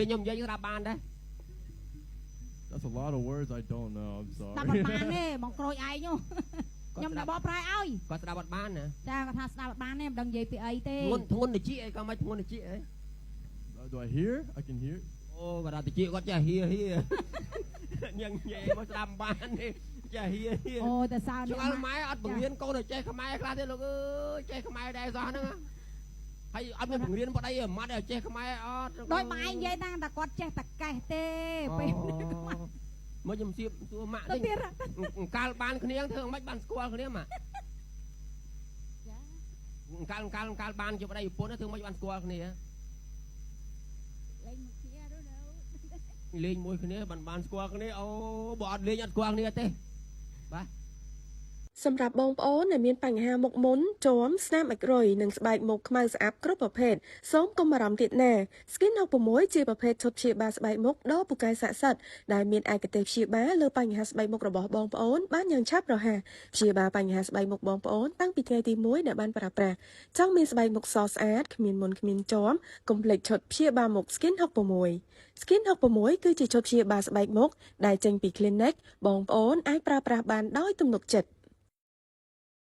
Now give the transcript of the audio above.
ពេលខ្ញុំនិយាយស្ដាប់បានដែរ That's a lot of words I don't know. I'm ស្ដាប់ sorry. អត់បានទេបងក្រូចឯងខ្ញុំបបប្រែឲ្យ គាត់ស្ដាប់អត់បានណា ចាគាត់ថាស្ដាប់អត់បានទេមិនដឹងនិយាយពីអីទេ ធ្ងន់តិចអីក៏មិនធ្ងន់តិចអី Do I hear? I can hear. អូគាត់ថាតិចគាត់ចេះហៀញ៉ាំញ៉ែមកស្ដាប់បានទេចេះហៀ អូតែសើ ឆ្ងល់ម៉ែអត់បង្រៀនកូនឲ្យចេះខ្មែរខ្លះទេលោកអើយចេះខ្មែរដែរសោះហ្នឹងហើយអត់មានបង្រៀនបដៃម៉ាត់ឲ្យចេះខ្មែរអត់ ដោយម៉ែនិយាយតាំងតែគាត់ចេះតែកេះទេពេល មកខ្ញុំសៀបសួរម៉ាក់ ទៅ នេះ ទៀត កាលបានគ្នាធ្វើមិនបានស្គាល់គ្នាម៉ាក់កាលបានជាប្តីប្រពន្ធធ្វើមិនបានស្គាល់គ្នាលេងមួយគ្នាបានស្គាល់គ្នាអូបើអត់លេងអត់ស្គាល់គ្នាទេបាទ សម្រាប់បងប្អូនដែលមានបញ្ហាមុខមុនជាំស្នាមអិចរុយនិងស្បែកមុខខ្មៅស្អាប់គ្រប់ប្រភេទសូមកុំបារម្ភទៀតណា Skin 66ជាប្រភេទឈុតព្យាបាលស្បែកមុខដ៏ពូកែស័ក្តិសិទ្ធិដែលមានឯកទេសព្យាបាលលើបញ្ហាស្បែកមុខរបស់បងប្អូនបានយ៉ាងឆាប់រហ័សព្យាបាលបញ្ហាស្បែកមុខបងប្អូនតាំងពីថ្ងៃទី1ដែលបានប្រើប្រាស់ចង់មានស្បែកមុខសស្អាតគ្មានមុនគ្មានជាំកុំភ្លេចឈុតព្យាបាលមុខ Skin 66 Skin 66គឺជាឈុតព្យាបាលស្បែកមុខដែលចេញពី Clinic បងប្អូនអាចប្រើប្រាស់បានដោយទំនុកចិត្ត